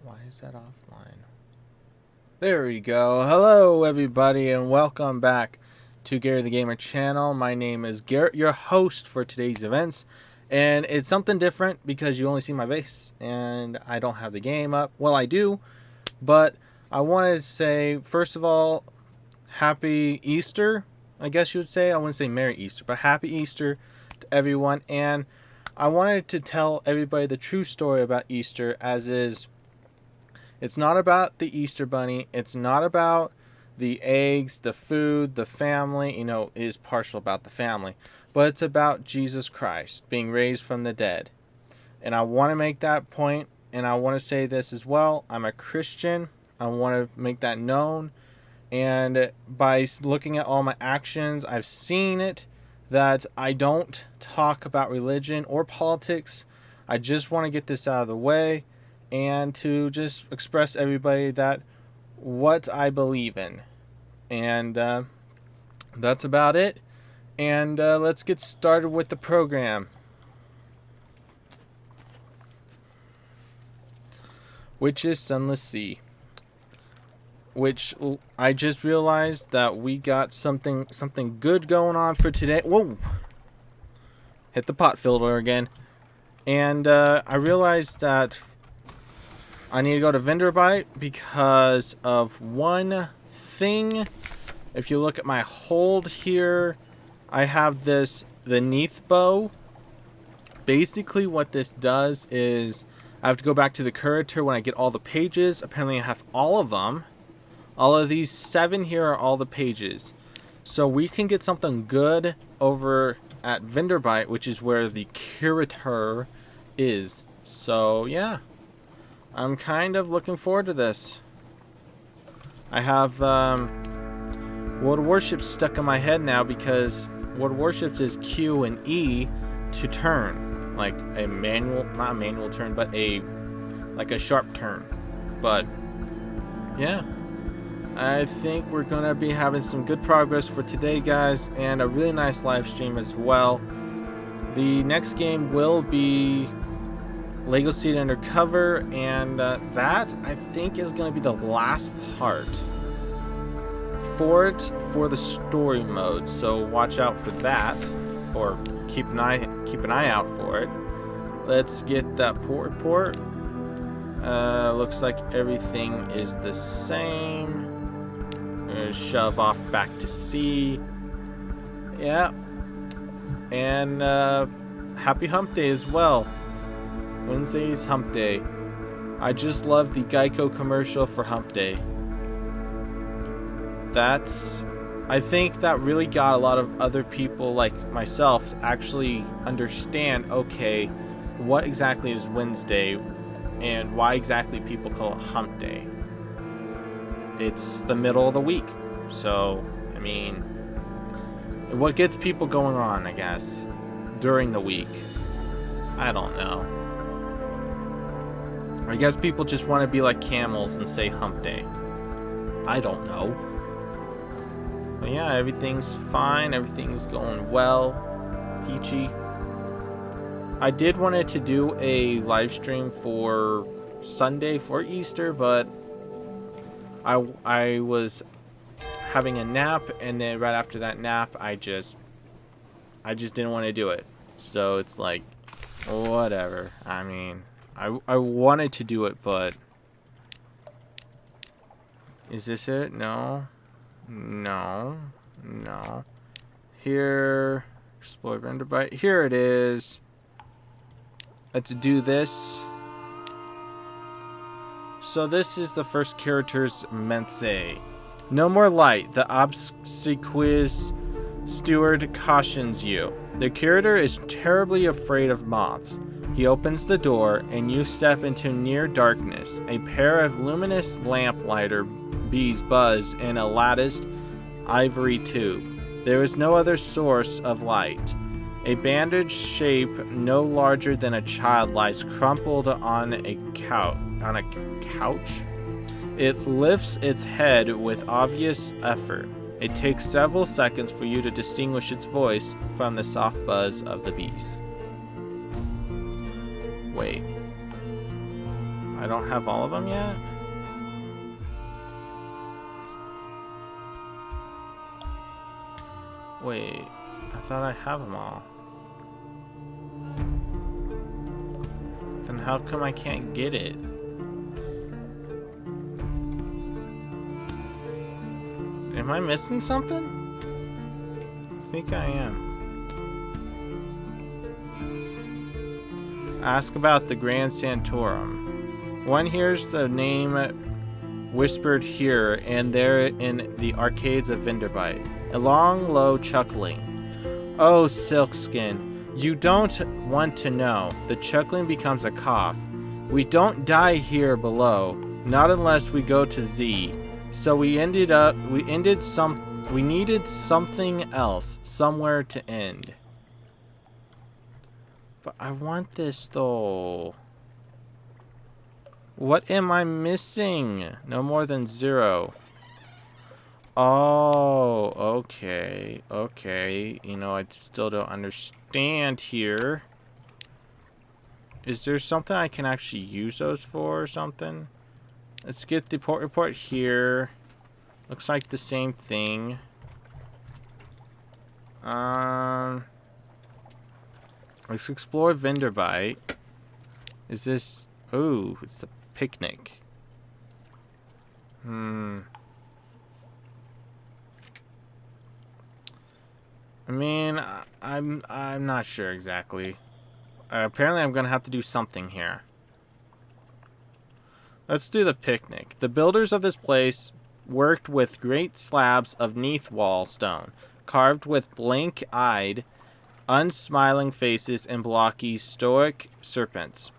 Why is that offline? There we go. Hello, everybody, and welcome back to Gary the Gamer channel. My name is Garrett, your host for today's events, and it's something different because you only see my face, and I don't have the game up. Well, I do, but I wanted to say, first of all, Happy Easter, I guess you would say. I wouldn't say Merry Easter, but Happy Easter to everyone, and I wanted to tell everybody the true story about Easter, as is, it's not about the Easter Bunny. It's not about the eggs, the food, the family. You know, it is partial about the family. But it's about Jesus Christ being raised from the dead. And I want to make that point, and I want to say this as well. I'm a Christian. I want to make that known. And by looking at all my actions, I've seen it that I don't talk about religion or politics. I just want to get this out of the way and to just express everybody that what I believe in. And that's about it. And let's get started with the program, which is Sunless Sea. Which I just realized that we got something good going on for today. Whoa! Hit the pot filter again. And I realized that I need to go to Vendorbyte because of one thing. If you look at my hold here, I have the Neath bow. Basically what this does is I have to go back to the Curator when I get all the pages. Apparently I have all of them. All of these 7 here are all the pages. So we can get something good over at Vendorbyte, which is where the Curator is. So yeah, I'm kind of looking forward to this. I have World of Warships stuck in my head now because World of Warships is Q and E to turn. Like a manual, not a manual turn, but like a sharp turn. But yeah, I think we're going to be having some good progress for today, guys, and a really nice live stream as well. The next game will be Lego City Undercover, and that, I think, is going to be the last part for the story mode. So watch out for that, or keep an eye out for it. Let's get that port report. Looks like everything is the same. Shove off back to sea. Yeah. And happy Hump Day as well. Wednesday is Hump Day. I just love the Geico commercial for Hump Day. I think that really got a lot of other people like myself actually understand, okay, what exactly is Wednesday and why exactly people call it Hump Day. It's the middle of the week. So, I mean, what gets people going on, I guess, during the week? I don't know. I guess people just want to be like camels and say Hump Day. I don't know. But yeah, everything's fine. Everything's going well. Peachy. I did wanted to do a live stream for Sunday for Easter, but I was having a nap, and then right after that nap, I just didn't want to do it. So it's like, whatever. I mean, I wanted to do it, but is this it? No. Here, explore Vendorbyte. Here it is. Let's do this. So this is the first character's mense. No more light. The obsequious steward cautions you. The curator is terribly afraid of moths. He opens the door, and you step into near darkness. A pair of luminous lamplighter bees buzz in a latticed ivory tube. There is no other source of light. A bandaged shape no larger than a child lies crumpled on a couch. It lifts its head with obvious effort. It takes several seconds for you to distinguish its voice from the soft buzz of the bees. Wait. I don't have all of them yet? Wait, I thought I have them all. Then how come I can't get it? Am I missing something? I think I am. Ask about the Grand Santorum. One hears the name whispered here and there in the arcades of Vinderbite. A long, low chuckling. Oh, Silkskin, you don't want to know. The chuckling becomes a cough. We don't die here below, not unless we go to Z. So we needed something else, somewhere to end. But I want this though. What am I missing? No more than 0. Oh, okay. Okay. You know, I still don't understand here. Is there something I can actually use those for or something? Let's get the port report here. Looks like the same thing. Let's explore Vinderbite. Is this... Oh, it's the picnic. I mean, I'm not sure exactly. Apparently I'm gonna have to do something here. Let's do the picnic. The builders of this place worked with great slabs of neath wall stone, carved with blank-eyed, unsmiling faces and blocky, stoic serpents.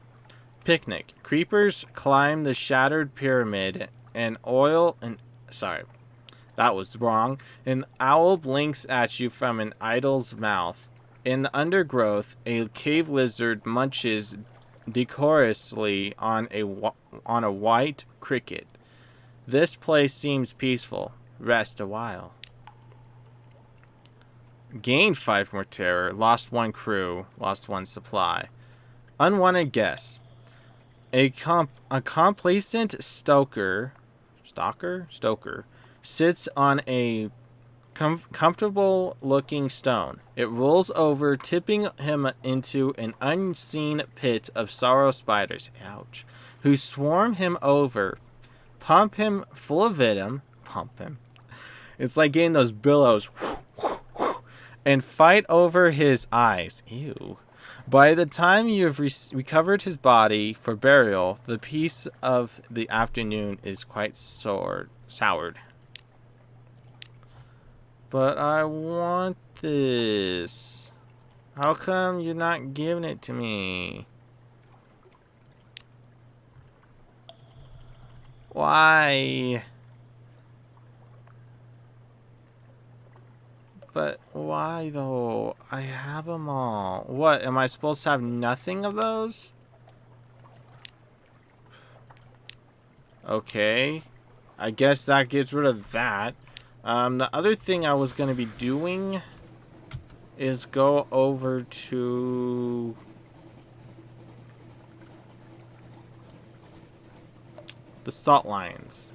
Picnic. Creepers climb the shattered pyramid, and sorry, that was wrong. An owl blinks at you from an idol's mouth. In the undergrowth, a cave lizard munches decorously on a white cricket. This place seems peaceful. Rest a while. Gained 5 more terror. Lost 1 crew. Lost 1 supply. Unwanted guess. A complacent stoker sits on a comfortable looking stone. It rolls over, tipping him into an unseen pit of sorrow spiders. Ouch. Who swarm him over, pump him full of venom. Pump him. It's like getting those billows. And fight over his eyes. Ew. By the time you have recovered his body for burial, the peace of the afternoon is quite soured. But I want this. How come you're not giving it to me? Why? But why though? I have them all. What, am I supposed to have nothing of those? Okay. I guess that gets rid of that. The other thing I was going to be doing is go over to the salt lions.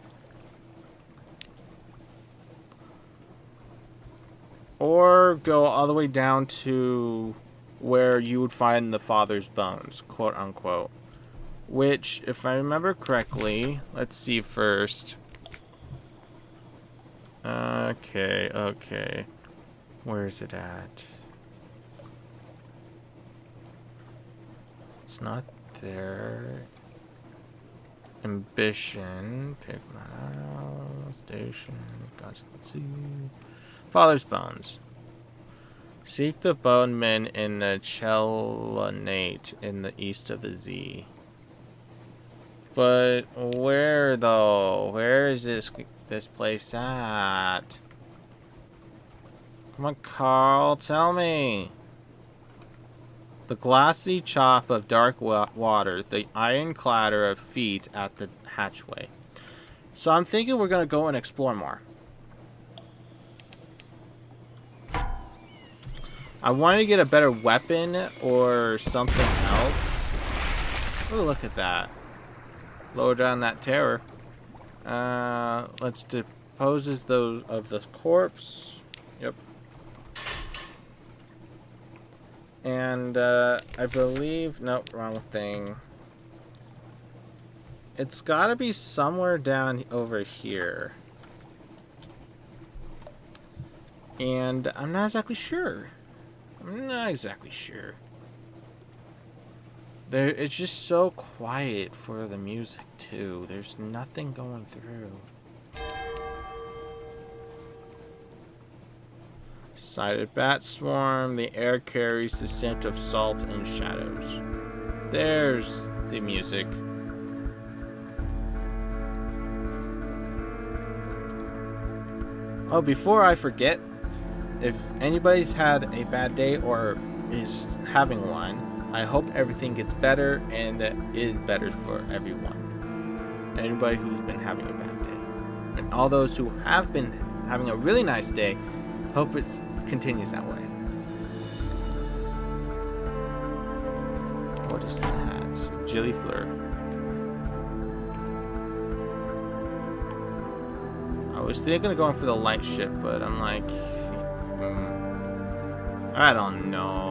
Or go all the way down to where you would find the father's bones, quote unquote. Which, if I remember correctly, let's see first. Okay. Where is it at? It's not there. Ambition. Pick station. Let's see. Father's bones. Seek the bone men in the Chelanate in the east of the Z. But where though? Where is this place at? Come on, Carl, tell me. The glassy chop of dark water, the iron clatter of feet at the hatchway. So I'm thinking we're gonna go and explore more. I want to get a better weapon or something else. Oh, look at that. Lower down that terror. Let's dispose those of the corpse. Yep. And I believe, nope, wrong thing. It's gotta be somewhere down over here. And I'm not exactly sure. It's just so quiet for the music too. There's nothing going through. Sighted bat swarm. The air carries the scent of salt and shadows. There's the music. Oh, before I forget, if anybody's had a bad day or is having one, I hope everything gets better and is better for everyone. Anybody who's been having a bad day. And all those who have been having a really nice day, hope it continues that way. What is that? Gillifleur. I was thinking of going for the light ship, but I'm like, I don't know.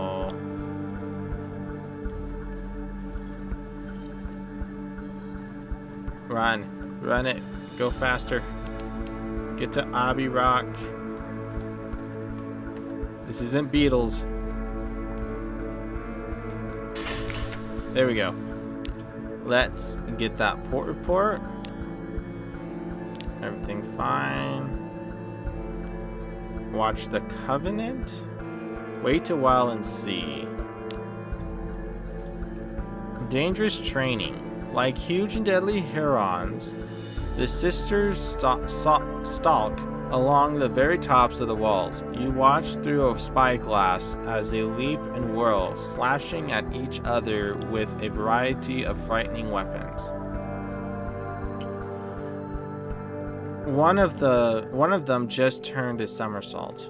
Run it, go faster. Get to Abbey Rock. This isn't Beatles. There we go. Let's get that port report. Everything fine. Watch the Covenant. Wait a while and see. Dangerous training. Like huge and deadly herons, the sisters stalk along the very tops of the walls. You watch through a spyglass as they leap and whirl, slashing at each other with a variety of frightening weapons. One of them just turned a somersault.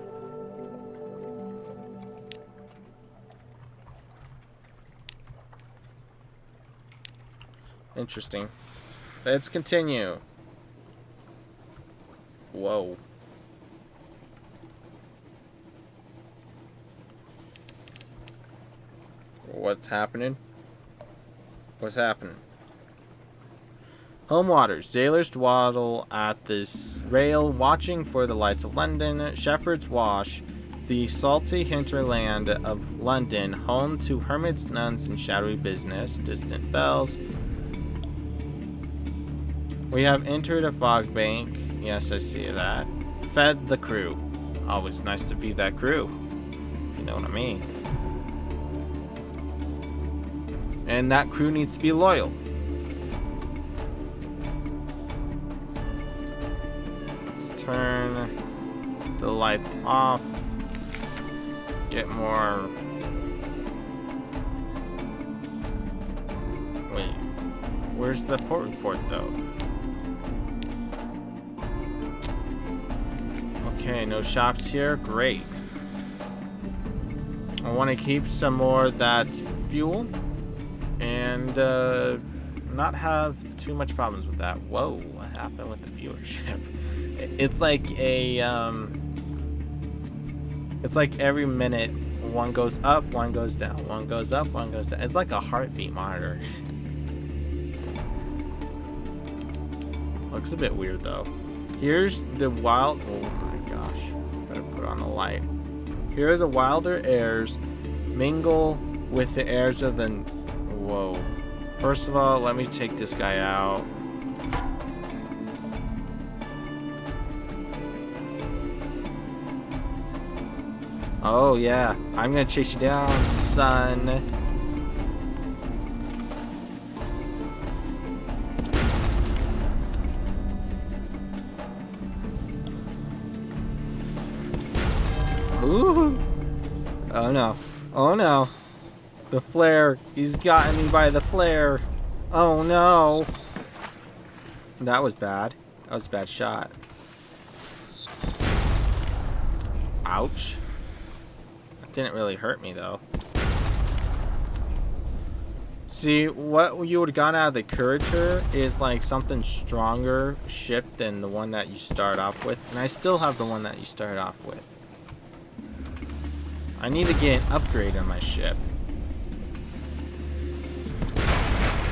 Interesting. Let's continue. Whoa. What's happening? What's happening? Home waters. Sailors dawdle at this rail, watching for the lights of London. Shepherds wash the salty hinterland of London, home to hermits, nuns, and shadowy business. Distant bells. We have entered a fog bank. Yes, I see that. Fed the crew. Always nice to feed that crew, if you know what I mean. And that crew needs to be loyal. Let's turn the lights off. Get more... Wait. Where's the port report, though? Okay, no shops here. Great. I want to keep some more of that fuel and not have too much problems with that. Whoa, what happened with the viewership? It's like a it's like every minute one goes up, one goes down, one goes up, one goes down. It's like a heartbeat monitor. Looks a bit weird though. Here's the wild... Oh my gosh. Better put on the light. Here are the wilder airs mingle with the airs of the... Whoa. First of all, let me take this guy out. Oh yeah. I'm gonna chase you down, son. Ooh. Oh no. Oh no. The flare. He's gotten me by the flare. Oh no. That was bad. That was a bad shot. Ouch. That didn't really hurt me though. See, what you would have gotten out of the Curator is like something stronger ship than the one that you start off with. And I still have the one that you start off with. I need to get an upgrade on my ship.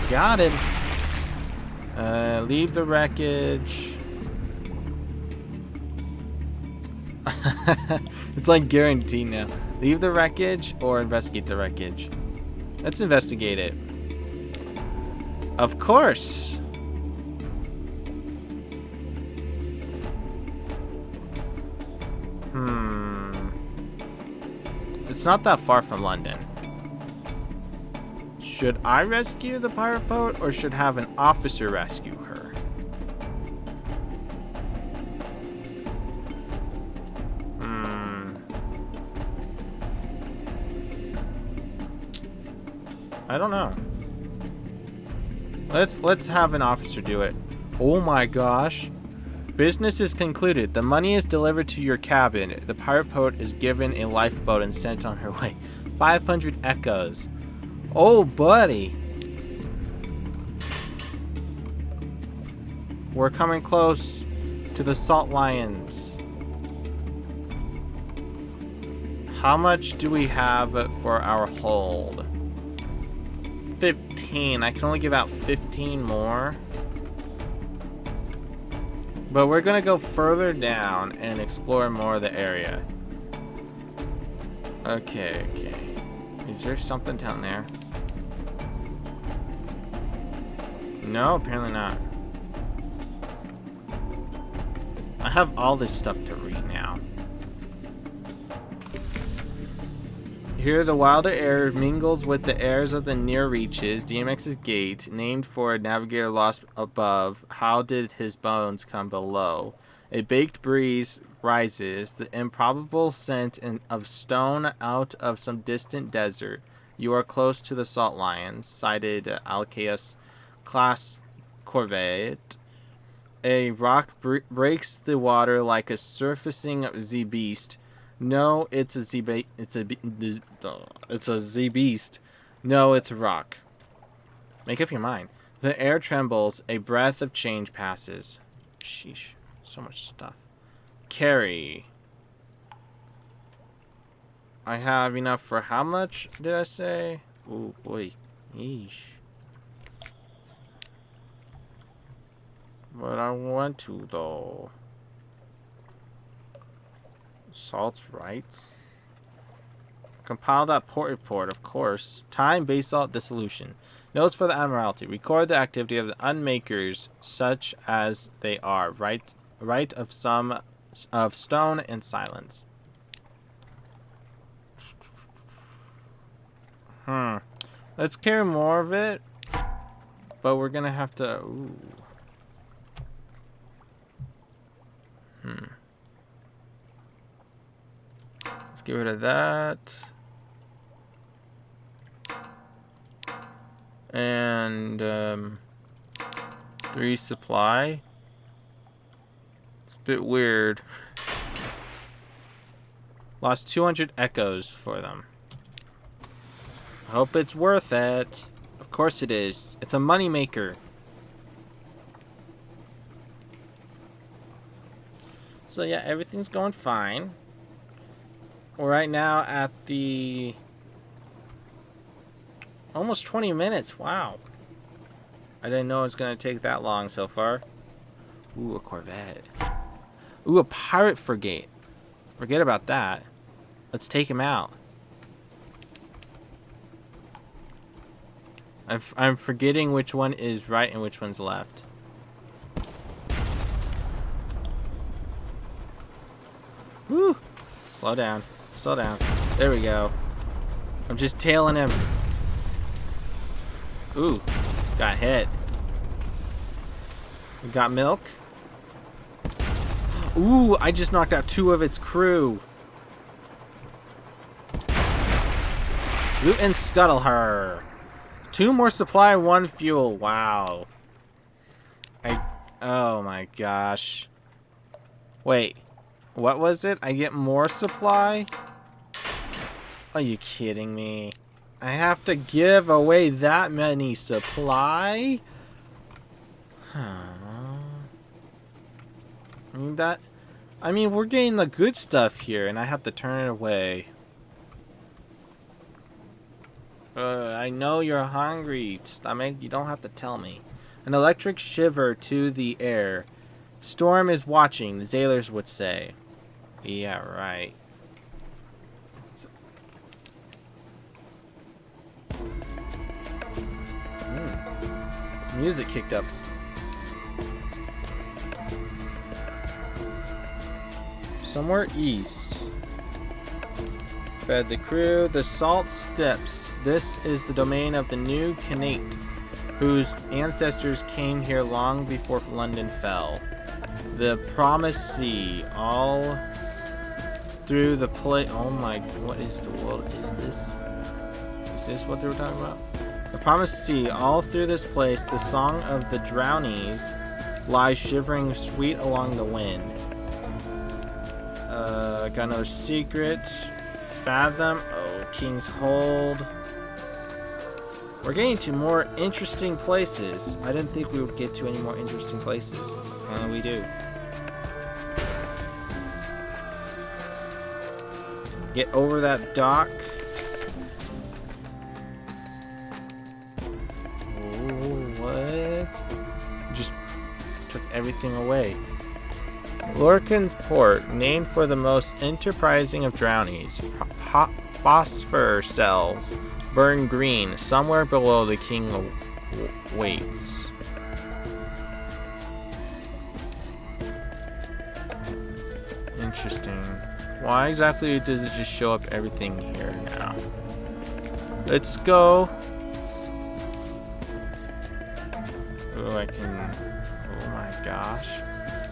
Got him. Leave the wreckage. It's like guaranteed now. Leave the wreckage or investigate the wreckage. Let's investigate it. Of course. It's not that far from London. Should I rescue the pirate boat or should have an officer rescue her? I don't know. Let's have an officer do it. Oh my gosh. Business is concluded. The money is delivered to your cabin. The pirate boat is given a lifeboat and sent on her way. 500 echoes. Oh, buddy. We're coming close to the Salt Lions. How much do we have for our hold? 15. I can only give out 15 more. But we're gonna go further down and explore more of the area. Okay. Is there something down there? No, apparently not. I have all this stuff to read now. Here the wilder air mingles with the airs of the near reaches. DMX's gate, named for a navigator lost above. How did his bones come below? A baked breeze rises, the improbable scent of stone out of some distant desert. You are close to the Salt Lions, sighted Alcaeus class corvette. A rock breaks the water like a surfacing Z-beast. No, it's a Z-beast. It's a Z-beast. No, it's a rock. Make up your mind. The air trembles. A breath of change passes. Sheesh. So much stuff. Carry. I have enough for how much did I say? Oh boy. Yeesh. But I want to though. Salt's rights. Compile that port report, of course. Time, basalt, dissolution. Notes for the Admiralty. Record the activity of the unmakers, such as they are. Right of some of stone and silence. Let's carry more of it, but we're gonna have to. Ooh. Let's get rid of that. And 3 supply. It's a bit weird. Lost 200 echoes for them. I hope it's worth it. Of course it is. It's a moneymaker. So yeah, everything's going fine. We're right now at the almost 20 minutes. Wow. I didn't know it was going to take that long so far. Ooh, a Corvette. Ooh, a pirate frigate. Forget about that. Let's take him out. I'm forgetting which one is right and which one's left. Woo! Slow down. Slow down. There we go. I'm just tailing him. Ooh. Got hit. We got milk. Ooh, I just knocked out 2 of its crew. Loot and scuttle her. 2 more supply, 1 fuel. Wow. Oh my gosh. Wait. What was it? I get more supply? Are you kidding me? I have to give away that many supply? I mean, we're getting the good stuff here, and I have to turn it away. I know you're hungry, stomach. You don't have to tell me. An electric shiver to the air. Storm is watching, the sailors would say. Yeah, right. Music kicked up. Somewhere east. Fed the crew the salt steps. This is the domain of the new Canaate, whose ancestors came here long before London fell. The Promised Sea, all through the oh my, what is the world is this? Is this what they were talking about? The Promised Sea, all through this place, the song of the drownies lies shivering sweet along the wind. Got another secret. Fathom, King's Hold. We're getting to more interesting places. I didn't think we would get to any more interesting places. Apparently we do. Get over that dock. What? Just took everything away. Lorcan's Port, named for the most enterprising of drownies. Phosphor cells burn green. Somewhere below the king waits. Interesting. Why exactly does it just show up everything here now? Let's go. Oh, I can... Oh my gosh.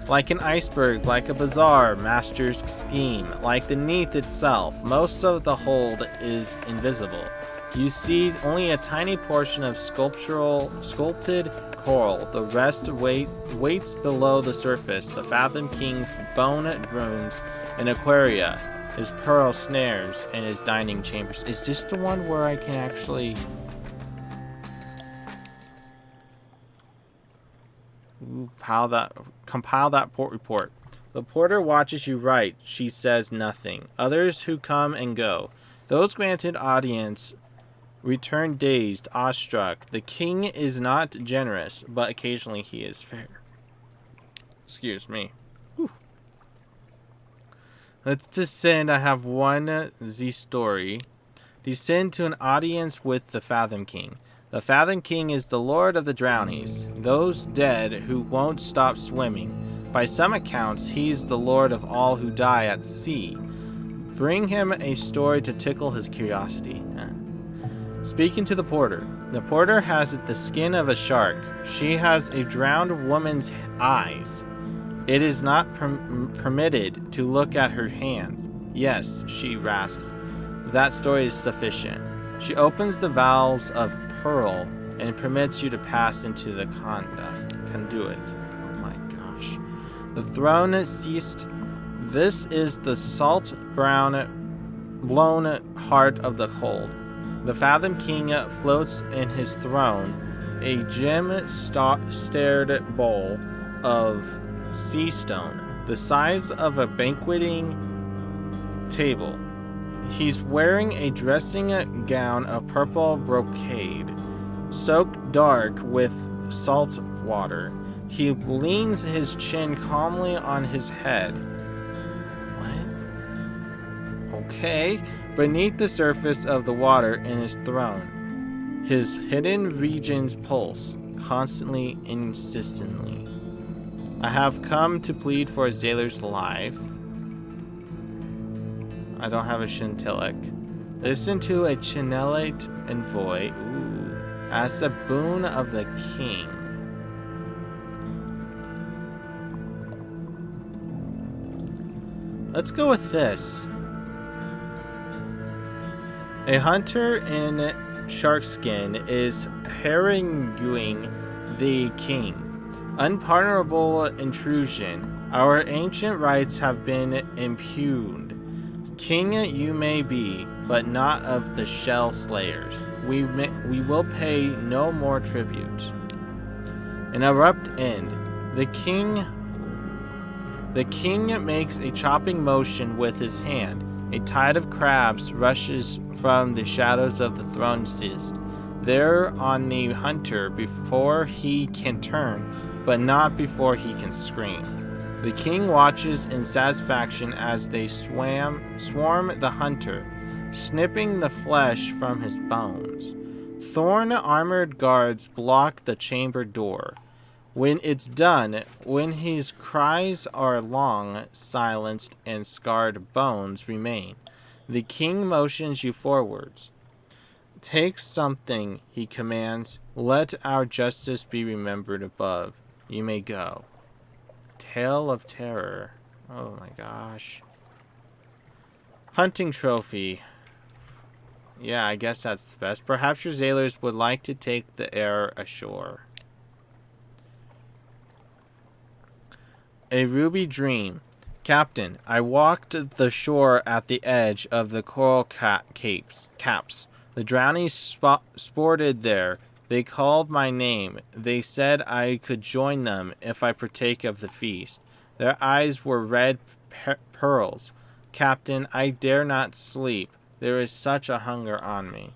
Like an iceberg, like a bazaar, master's scheme. Like the Neath itself, most of the hold is invisible. You see only a tiny portion of sculpted coral. The rest waits below the surface. The Fathom King's bone rooms and aquaria, his pearl snares, and his dining chambers. Is this the one where I can actually... compile that port report. The porter watches you write. She says nothing. Others who come and go. Those granted audience return dazed, awestruck. The king is not generous, but occasionally he is fair. Excuse me. Whew. Let's descend. I have one Z story. Descend to an audience with the Fathom King. The Fathom King is the lord of the drownies, those dead who won't stop swimming. By some accounts, he's the lord of all who die at sea. Bring him a story to tickle his curiosity. Speaking to the porter has the skin of a shark. She has a drowned woman's eyes. It is not permitted to look at her hands. Yes, she rasps. That story is sufficient. She opens the valves of pearl and permits you to pass into the conduit. Oh my gosh. The throne ceased. This is the salt blown heart of the hold. The Fathom King floats in his throne, a gem-starred bowl of sea stone, the size of a banqueting table. He's wearing a dressing gown of purple brocade, soaked dark with salt water. He leans his chin calmly on his head. What? Okay. Beneath the surface of the water in his throne, his hidden regions pulse, constantly, insistently. I have come to plead for a sailor's life. I don't have a Shintillic. Listen to a Chinellate envoy. Ooh. As a boon of the king. Let's go with this. A hunter in sharkskin is haranguing the king. Unpardonable intrusion. Our ancient rights have been impugned. King you may be, but not of the Shell Slayers. We will pay no more tribute. An abrupt end. The king makes a chopping motion with his hand. A tide of crabs rushes from the shadows of the throne cyst. They're on the hunter before he can turn, but not before he can scream. The king watches in satisfaction as they swarm the hunter, snipping the flesh from his bones. Thorn-armored guards block the chamber door. When it's done, when his cries are long, silenced, and scarred bones remain, the king motions you forwards. Take something, he commands. Let our justice be remembered above. You may go. Tale of Terror. Oh my gosh. Hunting trophy. Yeah, I guess that's the best. Perhaps your sailors would like to take the air ashore. A ruby dream. Captain, I walked the shore at the edge of the coral caps. The drownies sported there. They called my name. They said I could join them if I partake of the feast. Their eyes were red pearls. Captain, I dare not sleep. There is such a hunger on me.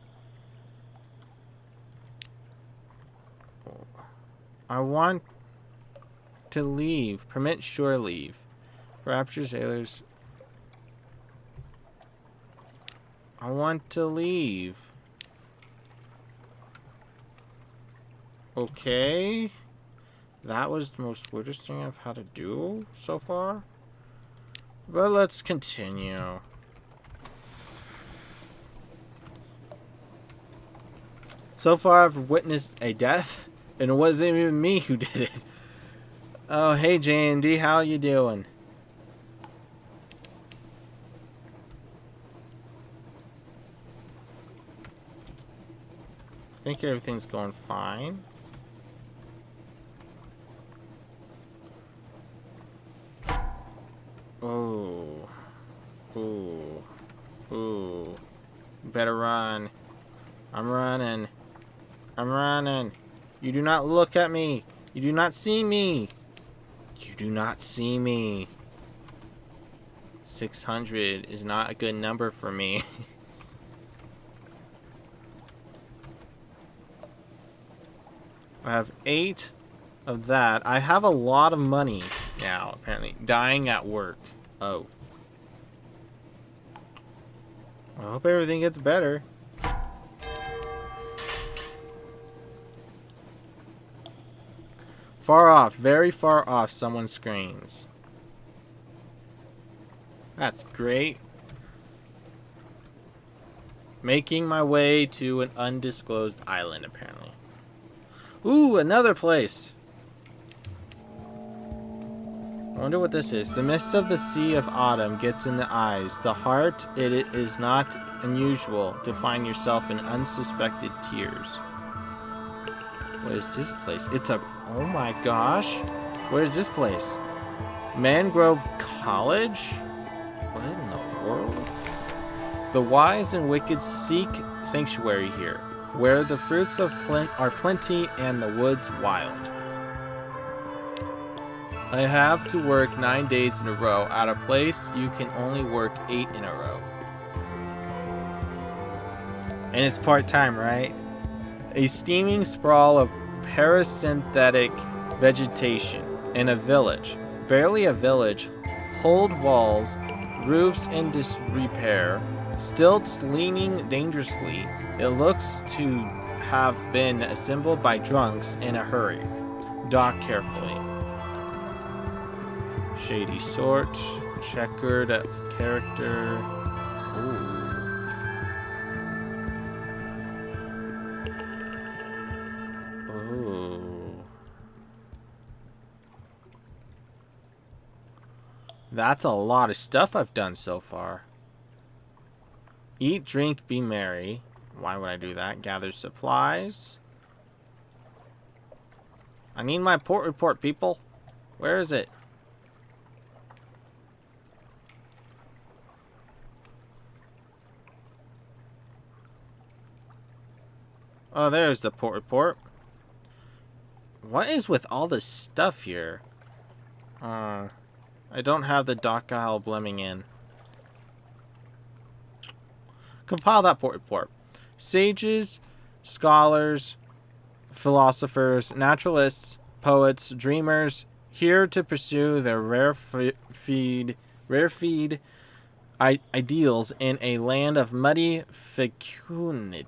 I want to leave. Permit shore leave. Perhaps your sailors. I want to leave. Okay. That was the most weirdest thing I've had to do so far. But let's continue. So far I've witnessed a death, and it wasn't even me who did it. Oh, hey JMD, how you doing? I think everything's going fine. Oh. Ooh. Ooh. Better run. I'm running. I'm running. You do not look at me. You do not see me. You do not see me. 600 is not a good number for me. I have 8 of that. I have a lot of money now, apparently. Dying at work. Oh. I hope everything gets better. Far off, very far off, someone screams. That's great. Making my way to an undisclosed island, apparently. Ooh, another place. I wonder what this is. The mist of the sea of autumn gets in the eyes. The heart, it is not unusual to find yourself in unsuspected tears. What is this place? It's a... Oh my gosh. Where is this place? Mangrove College? What in the world? The wise and wicked seek sanctuary here, where the fruits of are plenty and the woods wild. I have to work 9 days in a row at a place you can only work 8 in a row. And it's part-time, right? A steaming sprawl of parasynthetic vegetation in a village. Barely a village. Hold walls, roofs in disrepair, stilts leaning dangerously. It looks to have been assembled by drunks in a hurry. Dock carefully. Shady sort, checkered character. Ooh. Ooh. That's a lot of stuff I've done so far. Eat, drink, be merry. Why would I do that? Gather supplies. I need my port report, people. Where is it? Oh, there's the port report. What is with all this stuff here? I don't have the dock aisle blemming in. Compile that port report. Sages, scholars, philosophers, naturalists, poets, dreamers, here to pursue their rare feed ideals in a land of muddy fecundity.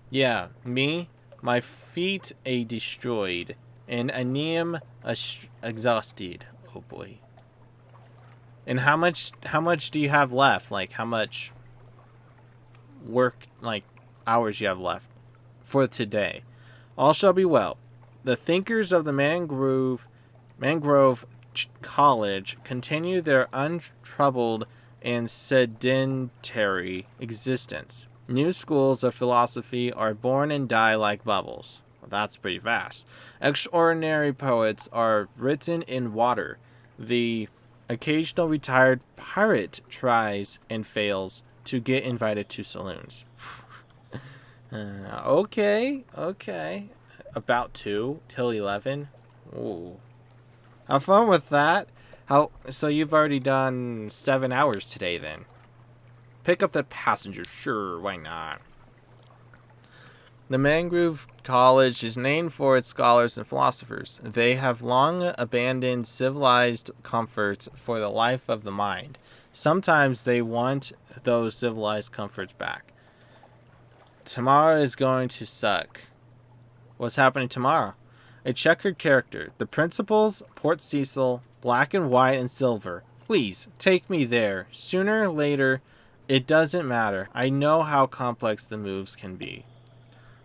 Yeah, me, my feet a destroyed, and aneum exhausted. Oh boy. And how much do you have left? Like how much work, like hours you have left for today? All shall be well. The thinkers of the Mangrove College continue their untroubled and sedentary existence. New schools of philosophy are born and die like bubbles. Well, that's pretty fast. Extraordinary poets are written in water. The occasional retired pirate tries and fails to get invited to saloons. Okay. About 2 till 11. Ooh. Have fun with that. So you've already done 7 hours today then. Pick up the passenger. Sure, why not? The Mangrove College is named for its scholars and philosophers. They have long abandoned civilized comforts for the life of the mind. Sometimes they want those civilized comforts back. Tomorrow is going to suck. What's happening tomorrow? A checkered character. The principals, Port Cecil, black and white and silver. Please, take me there. Sooner or later, it doesn't matter. I know how complex the moves can be.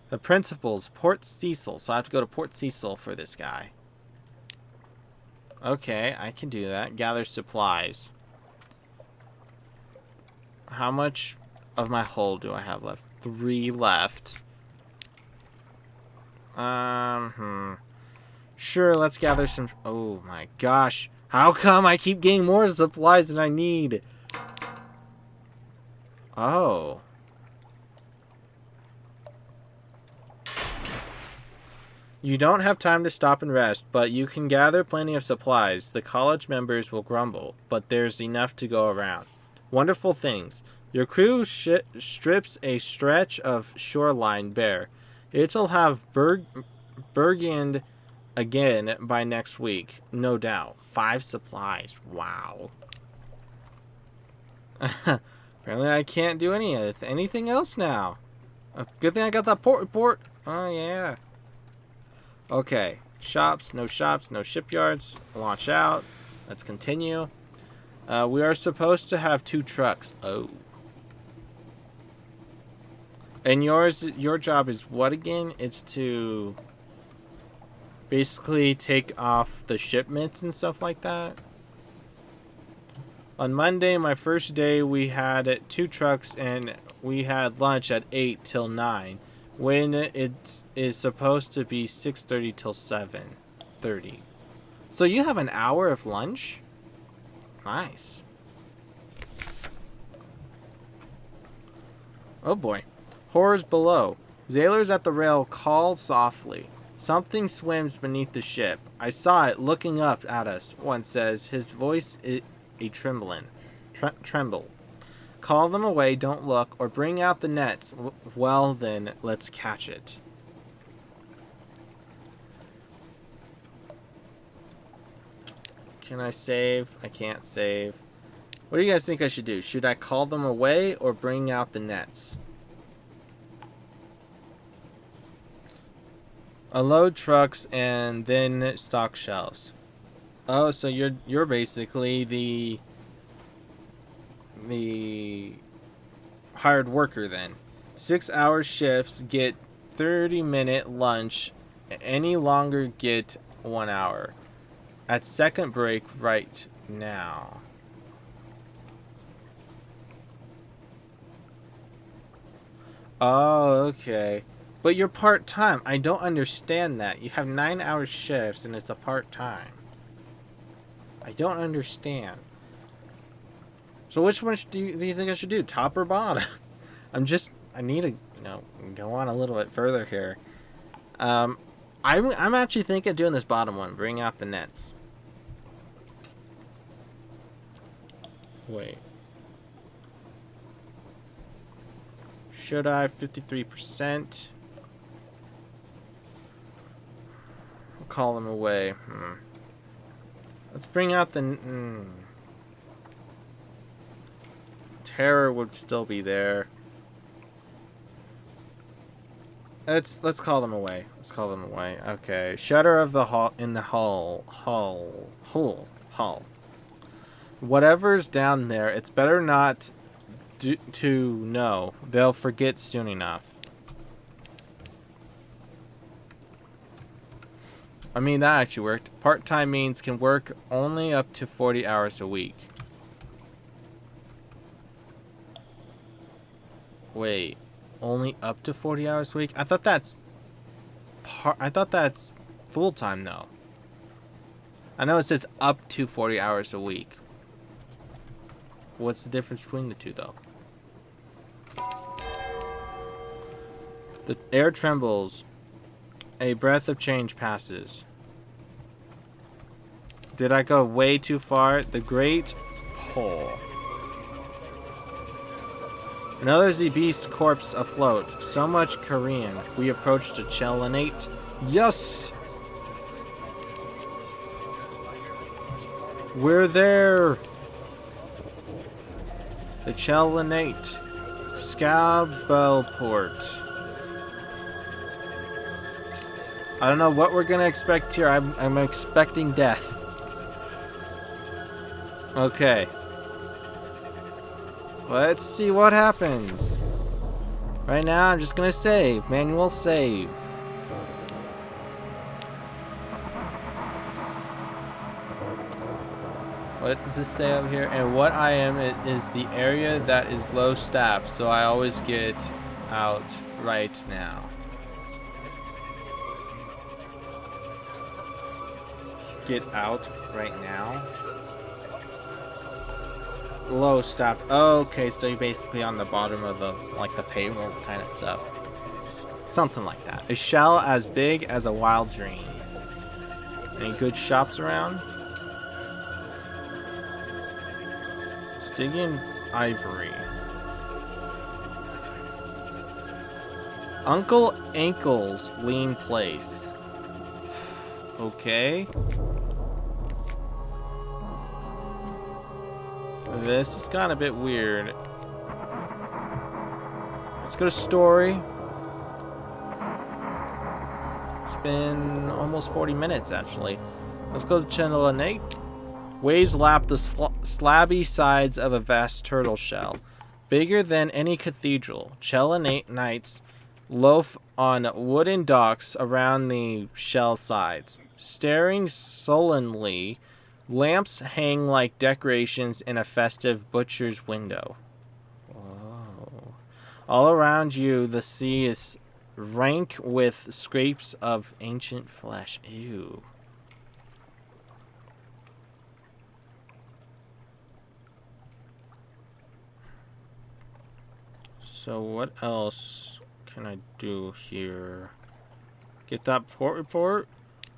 The principals, Port Cecil. So I have to go to Port Cecil for this guy. Okay, I can do that. Gather supplies. How much of my hull do I have left? 3 left. Sure, let's gather some... Oh my gosh. How come I keep getting more supplies than I need? Oh. You don't have time to stop and rest, but you can gather plenty of supplies. The college members will grumble, but there's enough to go around. Wonderful things. Your crew strips a stretch of shoreline bare. It'll have burgeoned again by next week, no doubt. 5 supplies. Wow. Apparently I can't do anything else now. Good thing I got that port report. Oh, yeah. Okay. Shops, no shipyards. Launch out. Let's continue. We are supposed to have 2 trucks. Oh. And your job is what again? It's to basically take off the shipments and stuff like that. On Monday, my first day, we had 2 trucks and we had lunch at 8 till 9. When it is supposed to be 6:30 till 7:30. So you have an hour of lunch? Nice. Oh boy. Horrors below. Sailors at the rail call softly. Something swims beneath the ship. I saw it looking up at us, one says, his voice a tremble. Call them away, don't look, or bring out the nets. Well then, let's catch it. Can I save? I can't save. What do you guys think I should do? Should I call them away or bring out the nets? Unload trucks and then stock shelves. Oh, so you're basically the hired worker then. 6-hour shifts get 30-minute lunch. Any longer get 1 hour. At second break right now. Oh, okay. But you're part-time. I don't understand that. You have 9-hour shifts and it's a part-time. I don't understand. So which one do you think I should do? Top or bottom? I need know, go on a little bit further here. I'm actually thinking of doing this bottom one. Bring out the nets. Wait. Should I? 53%. We'll call them away. Let's bring out the... Terror would still be there. Let's call them away. Let's call them away. Okay. Shutter of the hall in the hull. Whatever's down there, it's better not to know. They'll forget soon enough. I mean, that actually worked. Part-time means can work only up to 40 hours a week. Wait, only up to 40 hours a week? I thought that's full-time though. I know it says up to 40 hours a week. What's the difference between the two though? The air trembles. A breath of change passes. Did I go way too far? The Great Pull. Another Z-Beast corpse afloat. So much Korean. We approach the Chelenate. Yes! We're there! The Chelenate. Scabelport. I don't know what we're gonna expect here. I'm expecting death. Okay. Let's see what happens. Right now, I'm just gonna save. Manual save. What does this say over here? And what I am is the area that is low staff, so I always get out right now. Get out right now. Low staff. Okay, so you're basically on the bottom of the, like, the payroll kind of stuff. Something like that. A shell as big as a wild dream. Any good shops around? Stygian ivory. Uncle Ankle's lean place. Okay. This has gotten a bit weird. Let's go to story. It's been almost 40 minutes, actually. Let's go to channel 8. Waves lap the slabby sides of a vast turtle shell. Bigger than any cathedral. Chelenate knights loaf on wooden docks around the shell sides. Staring sullenly, lamps hang like decorations in a festive butcher's window. Whoa. All around you, the sea is rank with scrapes of ancient flesh. Ew. So what else can I do here? Get that port report?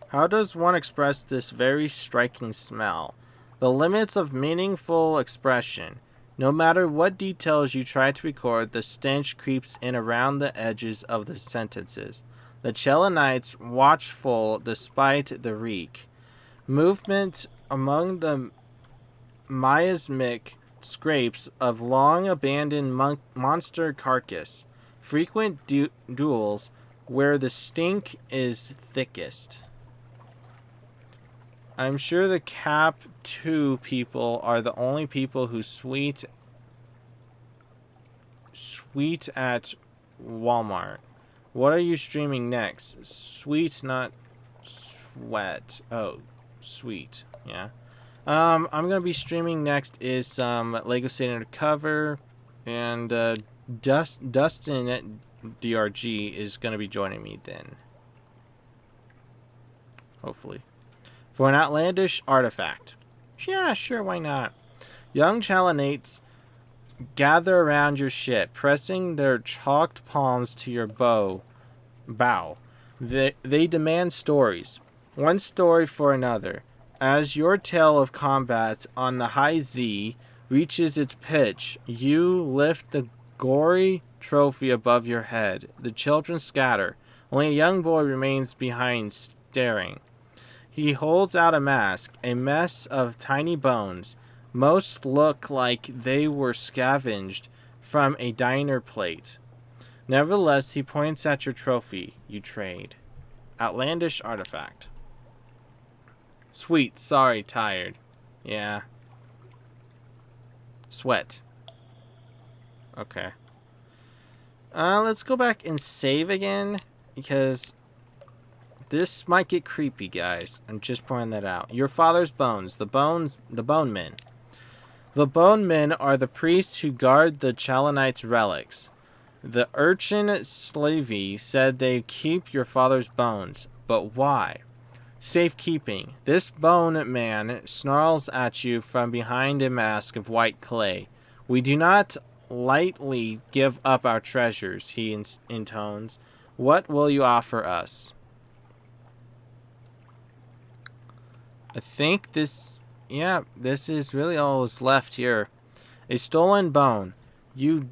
How does one express this very striking smell? The limits of meaningful expression. No matter what details you try to record, the stench creeps in around the edges of the sentences. The Chelonites watchful despite the reek. Movement among the miasmic scrapes of long-abandoned monster carcass. Frequent duels where the stink is thickest. I'm sure the Cap 2 people are the only people who sweet at Walmart. What are you streaming next? Sweet, not sweat. Oh, sweet. Yeah. I'm gonna be streaming next is some Lego City Undercover, and Dustin at DRG is gonna be joining me then. Hopefully. For an outlandish artifact. Yeah, sure, why not? Young Chelonites gather around your ship, pressing their chalked palms to your bow. They demand stories, one story for another. As your tale of combat on the high Z reaches its pitch, you lift the gory trophy above your head. The children scatter. Only a young boy remains behind, staring. He holds out a mask, a mess of tiny bones. Most look like they were scavenged from a diner plate. Nevertheless, he points at your trophy. You trade. Outlandish artifact. Sweet, sorry, tired. Yeah. Sweat. Okay. Let's go back and save again, because this might get creepy, guys. I'm just pointing that out. Your father's bones. The bone men. The bone men are the priests who guard the Chalonite's relics. The urchin slavey said they keep your father's bones. But why? Safekeeping. This bone man snarls at you from behind a mask of white clay. We do not lightly give up our treasures, he intones. What will you offer us? I think this is really all that's left here. A stolen bone. You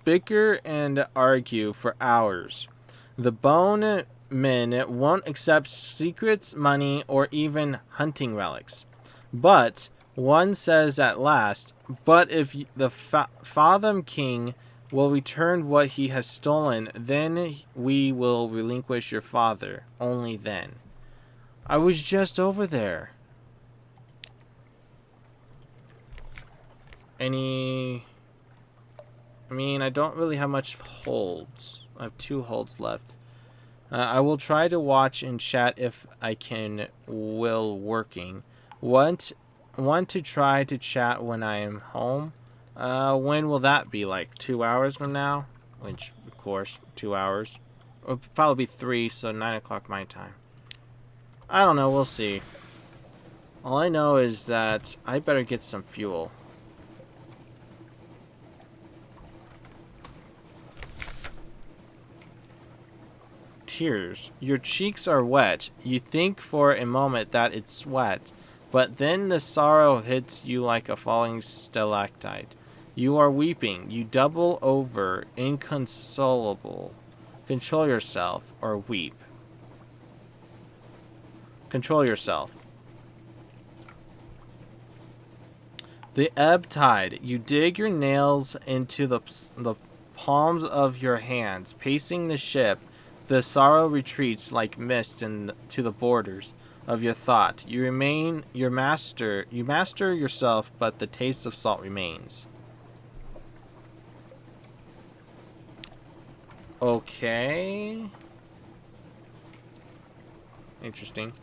bicker and argue for hours. The bone men won't accept secrets, money, or even hunting relics. But one says at last, but if the Fathom King will return what he has stolen, then we will relinquish your father. Only then. I was just over there. I don't really have much holds. I have 2 holds left. I will try to watch and chat if I can will working. Want to try to chat when I am home? When will that be? Like 2 hours from now? Which, of course, 2 hours. It'll probably be 3, so 9 o'clock my time. I don't know, we'll see. All I know is that I better get some fuel. Tears. Your cheeks are wet. You think for a moment that it's sweat, but then the sorrow hits you like a falling stalactite. You are weeping. You double over, inconsolable. Control yourself, or weep. Control yourself. The ebb tide. You dig your nails into the palms of your hands, pacing the ship. The sorrow retreats like mist to the borders of your thought. You remain your master. You master yourself, but the taste of salt remains. Okay. Interesting.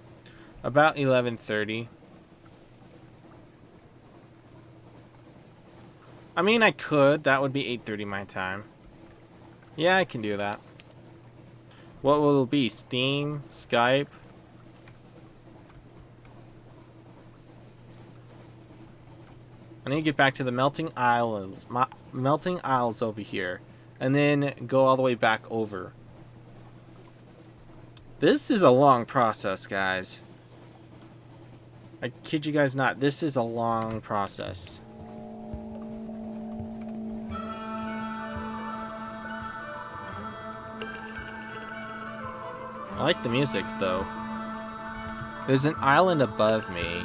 About 11:30. I mean, I could. That would be 8:30 my time. Yeah, I can do that. What will it be? Steam? Skype? I need to get back to the melting isles. Melting isles over here. And then go all the way back over. This is a long process, guys. I kid you guys not. This is a long process. I like the music, though. There's an island above me.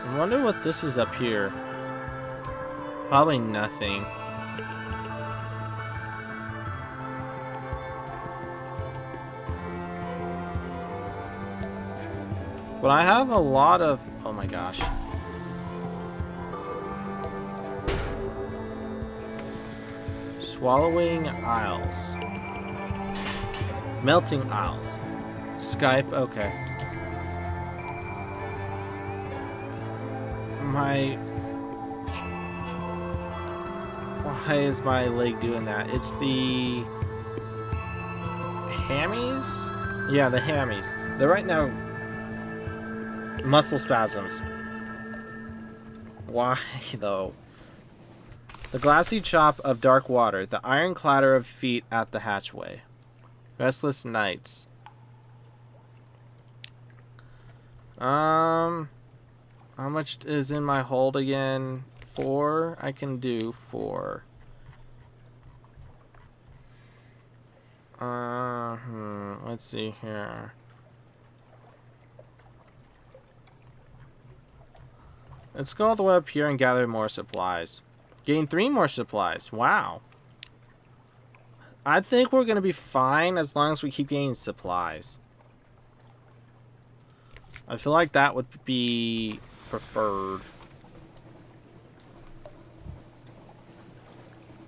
I wonder what this is up here. Probably nothing. But I have a lot of... Oh my gosh. Swallowing Isles. Melting Isles. Skype, okay. Why is my leg doing that? It's the Hammies? Yeah, the Hammies. They're right now muscle spasms. Why, though? The glassy chop of dark water, the iron clatter of feet at the hatchway. Restless nights. How much is in my hold again? 4? I can do 4. Let's see here. Let's go all the way up here and gather more supplies. Gain 3 more supplies. Wow. I think we're going to be fine as long as we keep gaining supplies. I feel like that would be preferred.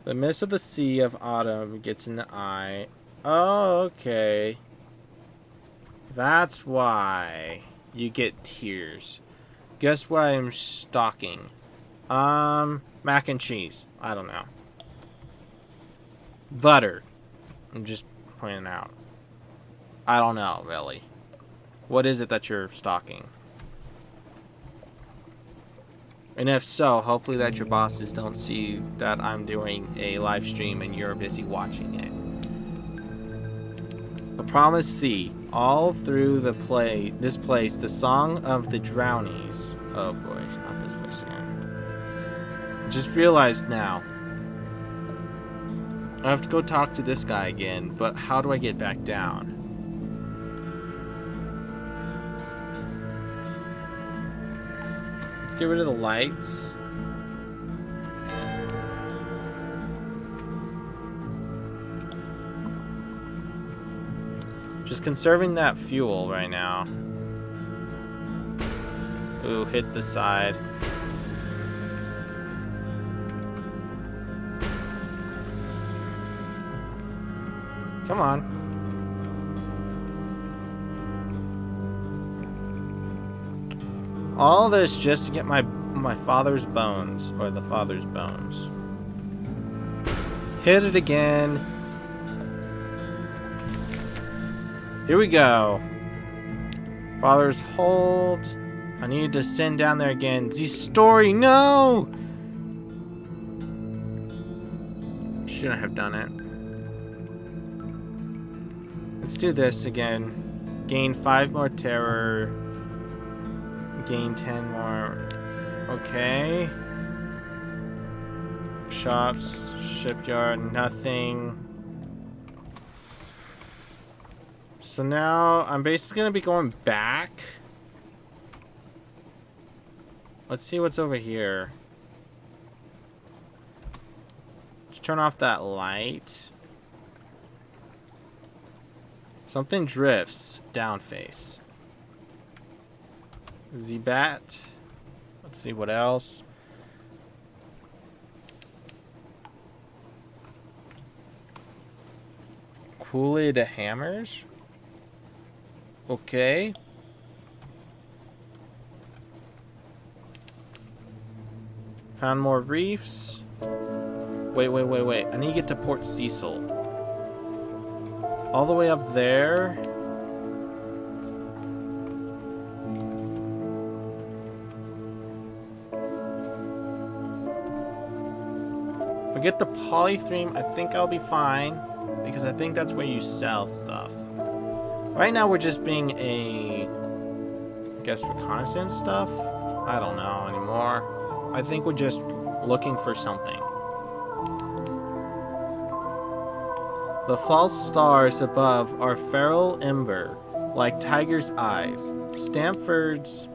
The mist of the sea of autumn gets in the eye. Oh, okay. That's why you get tears. Guess what I'm stocking? Mac and cheese. I don't know. Butter. I'm just pointing out. I don't know, really. What is it that you're stocking? And if so, hopefully that your bosses don't see that I'm doing a live stream and you're busy watching it. The Promised Sea. All through this place, the song of the drownies. Oh boy, not this place again. Just realized now. I have to go talk to this guy again, but how do I get back down? Let's get rid of the lights. Just conserving that fuel right now. Ooh, hit the side. Come on. All this just to get my father's bones, or the father's bones. Hit it again. Here we go. Father's hold. I need to send down there again. The story, no! Shouldn't have done it. Let's do this again. Gain 5 more terror. Gain 10 more. Okay. Shops, shipyard, nothing. So now I'm basically going to be going back. Let's see what's over here. Let's turn off that light. Something drifts down face. The bat. Let's see what else. Kool-Aid hammers. Okay. Found more reefs. Wait. I need to get to Port Cecil. All the way up there. Forget the polythreme. I think I'll be fine. Because I think that's where you sell stuff. Right now we're just being a, I guess, reconnaissance stuff? I don't know anymore. I think we're just looking for something. The false stars above are feral ember, like tiger's eyes. Stanford's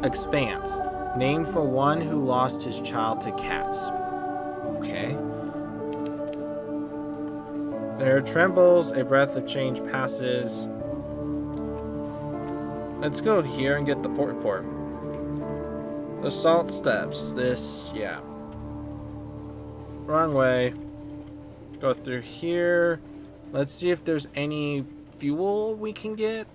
expanse, named for one who lost his child to cats. Okay. There trembles, a breath of change passes. Let's go here and get the port report. The salt steps. This, yeah. Wrong way. Go through here. Let's see if there's any fuel we can get.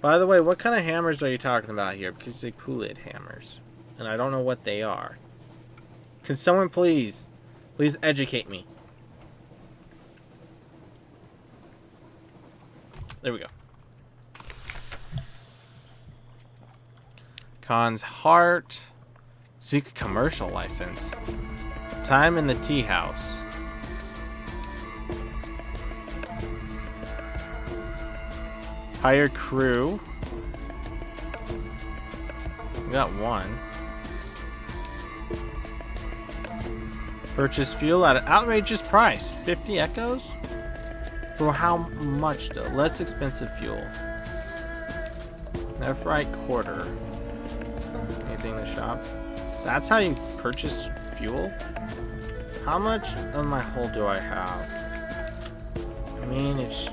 By the way, what kind of hammers are you talking about here? Because they pulled hammers. And I don't know what they are. Can someone please educate me? There we go. Khan's Heart. Seek a commercial license. Time in the tea house. Hire crew. We got one. Purchase fuel at an outrageous price. 50 echoes? For how much though? Less expensive fuel. Nephrite quarter. Anything in the shop? That's how you purchase fuel? How much of my hull do I have? I mean, it's...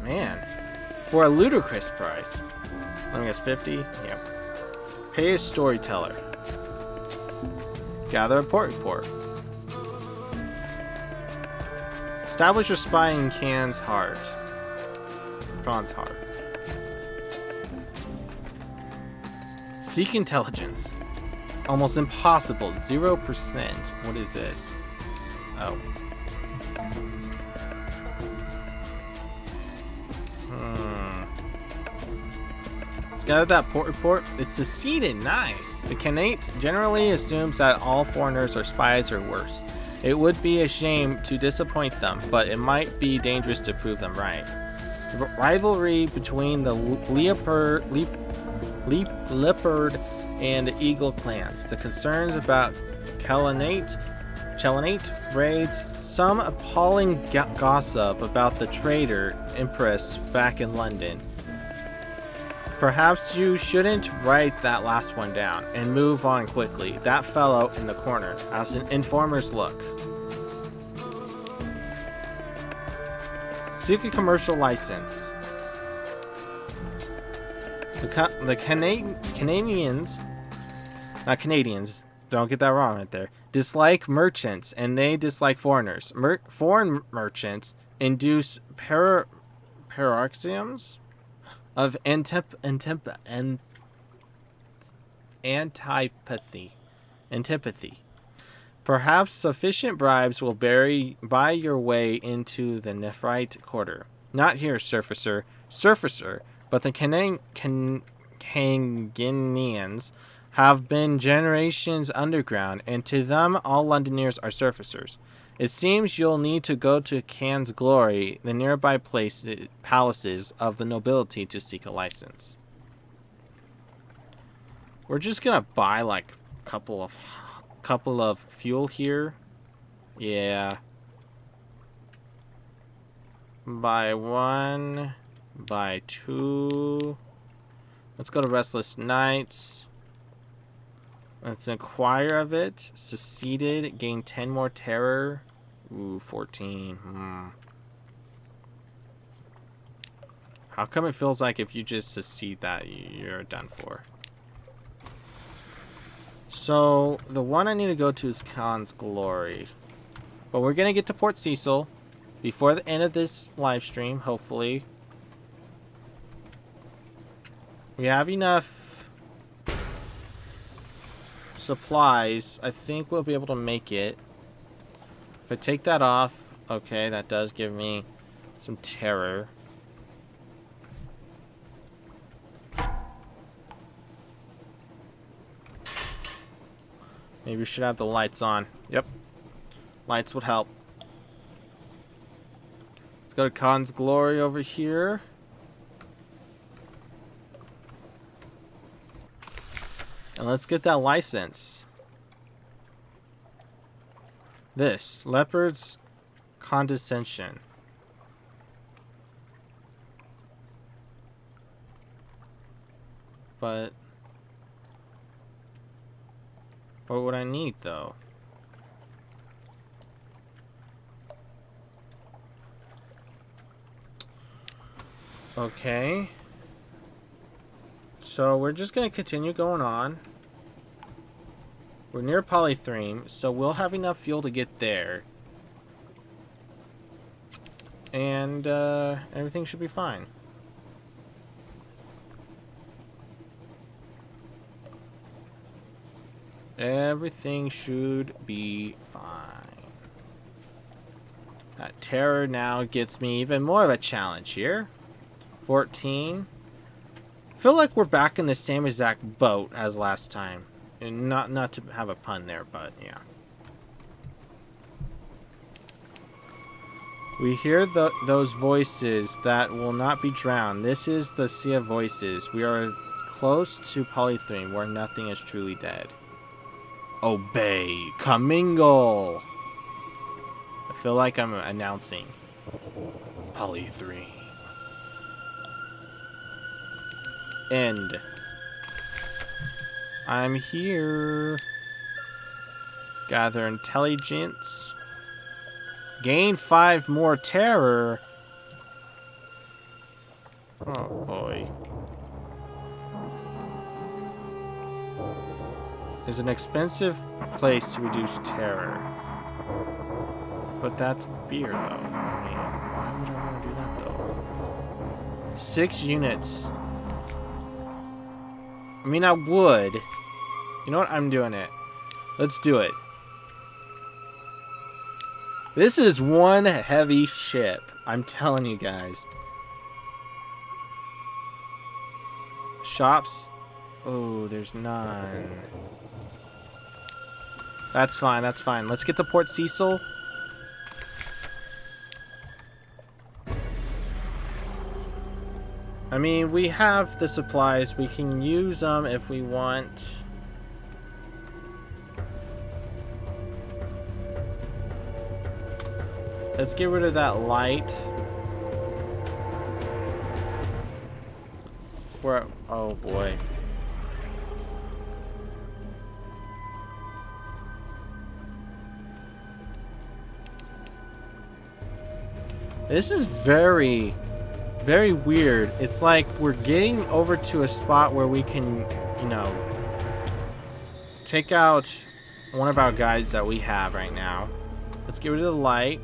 Man. For a ludicrous price. I think it's 50? Yep. Pay a storyteller. Gather a port report. Establish a spy in Khan's Heart. Khan's Heart. Seek intelligence. Almost impossible. 0%. What is this? Oh. Let's gather that port report. It's seceded. Nice. The Khanate generally assumes that all foreigners are spies or worse. It would be a shame to disappoint them, but it might be dangerous to prove them right. Rivalry between the Leopard and Eagle clans. The concerns about Chelanate raids. Some appalling gossip about the traitor Empress back in London. Perhaps you shouldn't write that last one down and move on quickly. That fellow in the corner has an informer's look. Seek a commercial license. The Canadians, don't get that wrong right there, dislike merchants and they dislike foreigners. Foreign merchants induce paroxysms of antipathy. Perhaps sufficient bribes will buy your way into the Nephrite quarter. Not here, surfacer, but the Kanginians have been generations underground, and to them all Londoners are surfacers. It seems you'll need to go to Khan's Glory, the nearby palaces of the nobility, to seek a license. We're just gonna buy like a couple of fuel here. Yeah. Buy one. Buy two. Let's go to Restless Nights. Let's inquire of it. Seceded. Gain 10 more terror. Ooh, 14. How come it feels like if you just secede that, you're done for? So, the one I need to go to is Khan's Glory. But we're going to get to Port Cecil before the end of this live stream, hopefully. We have enough supplies. I think we'll be able to make it. If I take that off, okay, that does give me some terror. Maybe we should have the lights on. Yep. Lights would help. Let's go to Khan's Glory over here. And let's get that license. This. Leopard's Condescension. But what would I need, though? Okay. So we're just going to continue going on. We're near Polythreme, so we'll have enough fuel to get there. and everything should be fine. Everything should be fine. That terror now gets me even more of a challenge here. 14. I feel like we're back in the same exact boat as last time. And not to have a pun there, but yeah. We hear those voices that will not be drowned. This is the Sea of Voices. We are close to Polythrene, where nothing is truly dead. Obey, commingle. I feel like I'm announcing Polythrene. End. I'm here. Gather intelligence. Gain 5 more terror. Oh boy. Is an expensive place to reduce terror. But that's beer though. I mean, why would I want to do that though? 6 units. I mean, I would. You know what? I'm doing it. Let's do it. This is one heavy ship. I'm telling you guys. Shops? Oh, there's none. That's fine, that's fine. Let's get to Port Cecil. I mean, we have the supplies. We can use them if we want. Let's get rid of that light. Where? Oh boy. This is very weird. It's like we're getting over to a spot where we can, you know, take out one of our guys that we have right now. Let's get rid of the light.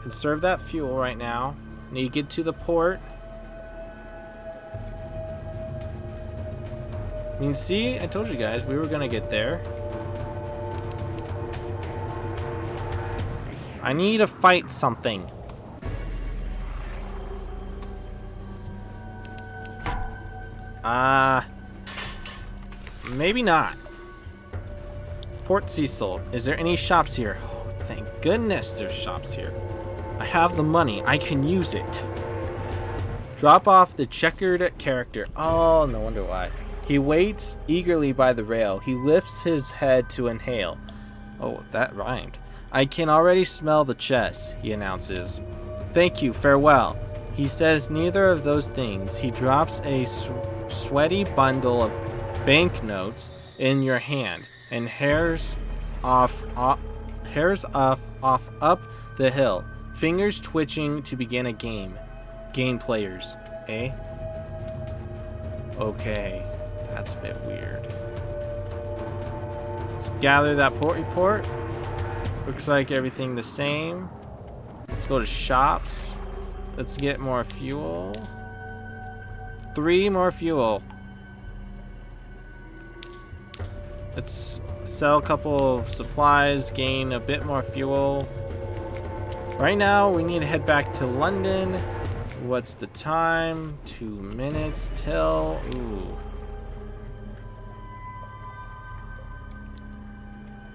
Conserve that fuel right now. Need to get to the port. I mean, see, I told you guys we were gonna get there. I need to fight something. Maybe not. Port Cecil. Is there any shops here? Oh, thank goodness there's shops here. I have the money. I can use it. Drop off the checkered character. Oh, no wonder why. He waits eagerly by the rail. He lifts his head to inhale. Oh, that rhymed. I can already smell the chest, he announces. Thank you. Farewell. He says neither of those things. He drops a sweaty bundle of banknotes in your hand and hairs off up the hill, fingers twitching to begin a game. Game players, eh? Okay, that's a bit weird. Let's gather that port report. Looks like everything the same. Let's go to shops. Let's get more fuel. 3 more fuel. Let's sell a couple of supplies, gain a bit more fuel. Right now, we need to head back to London. What's the time? 2 minutes till... Ooh.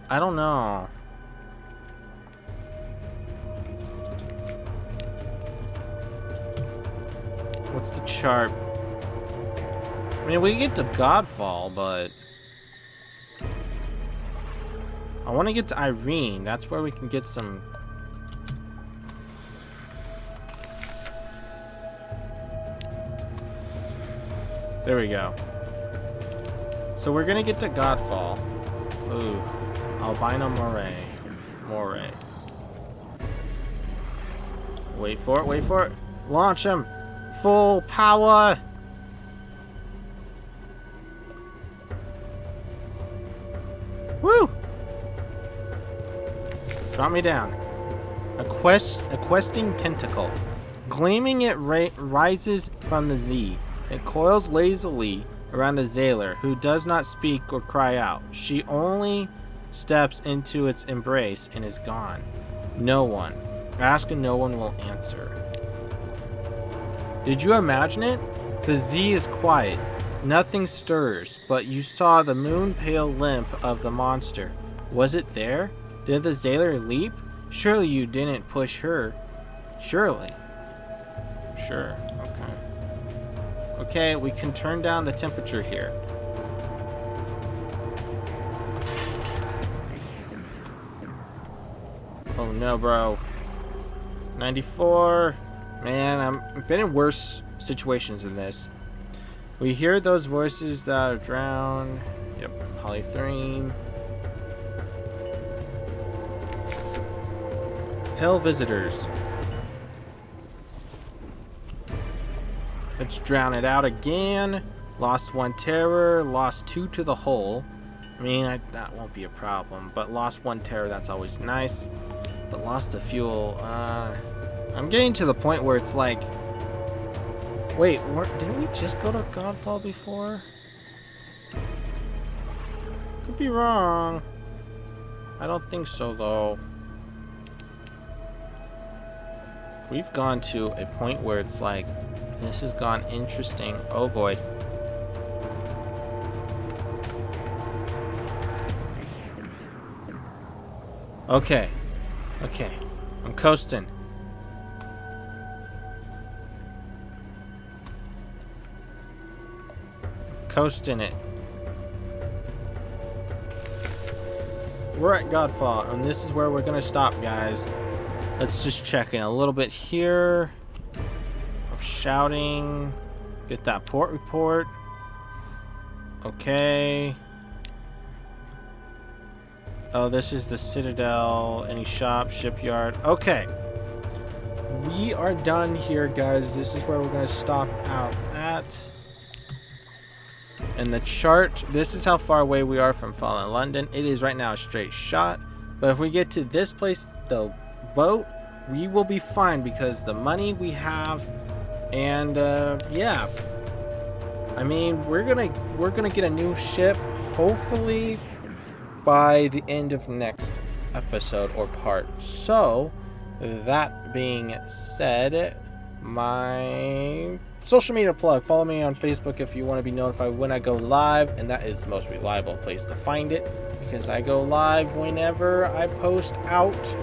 I don't know. What's the chart? I mean, we can get to Godfall, but... I want to get to Irene. That's where we can get some... There we go. So we're gonna get to Godfall. Ooh. Albino Moray. Wait for it, wait for it. Launch him! Full power! Woo! Drop me down. A questing tentacle. Gleaming, it rises from the sea. It coils lazily around the sailor, who does not speak or cry out. She only steps into its embrace and is gone. No one. Ask and no one will answer. Did you imagine it? The sea is quiet. Nothing stirs, but you saw the moon-pale limp of the monster. Was it there? Did the sailor leap? Surely you didn't push her. Surely. Sure, okay. Okay, we can turn down the temperature here. Oh no, bro. 94. Man, I've been in worse situations than this. We hear those voices that are drowned. Yep, polytherine. Hell visitors. Let's drown it out again. Lost 1 terror. Lost 2 to the hole. I mean, that won't be a problem. But lost 1 terror, that's always nice. But lost the fuel. I'm getting to the point where it's like... Wait, didn't we just go to Godfall before? Could be wrong. I don't think so, though. We've gone to a point where it's like, this has gone interesting. Oh boy. Okay. Okay. I'm coasting. Coasting it. We're at Godfall, and this is where we're gonna stop, guys. Let's just check in a little bit here. I'm shouting. Get that port report. Okay. Oh, this is the Citadel. Any shop, shipyard. Okay. We are done here, guys. This is where we're gonna stop out at. And the chart, this is how far away we are from Fallen London. It is right now a straight shot. But if we get to this place, the boat, we will be fine because the money we have, and yeah. I mean, we're gonna get a new ship, hopefully by the end of next episode or part. So, that being said, my social media plug. Follow me on Facebook if you want to be notified when I go live, and that is the most reliable place to find it because I go live whenever I post out,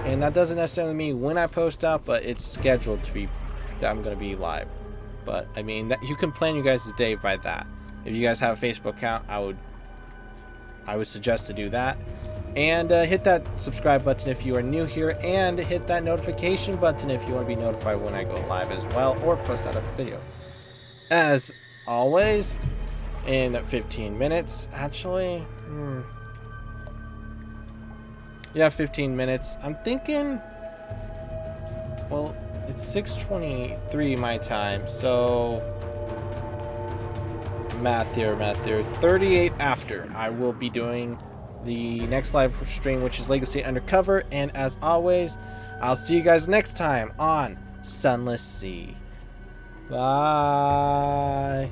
and that doesn't necessarily mean when I post out, but it's scheduled to be that I'm going to be live. But I mean, that you can plan your guys' day by that. If you guys have a Facebook account, I would suggest to do that. And hit that subscribe button if you are new here, and hit that notification button if you want to be notified when I go live as well, or post out a video. As always, in 15 minutes, actually, yeah, 15 minutes. I'm thinking, well, it's 6:23 my time, so math here, 38 after, I will be doing the next live stream, which is Legacy Undercover. And as always, I'll see you guys next time on Sunless Sea. Bye.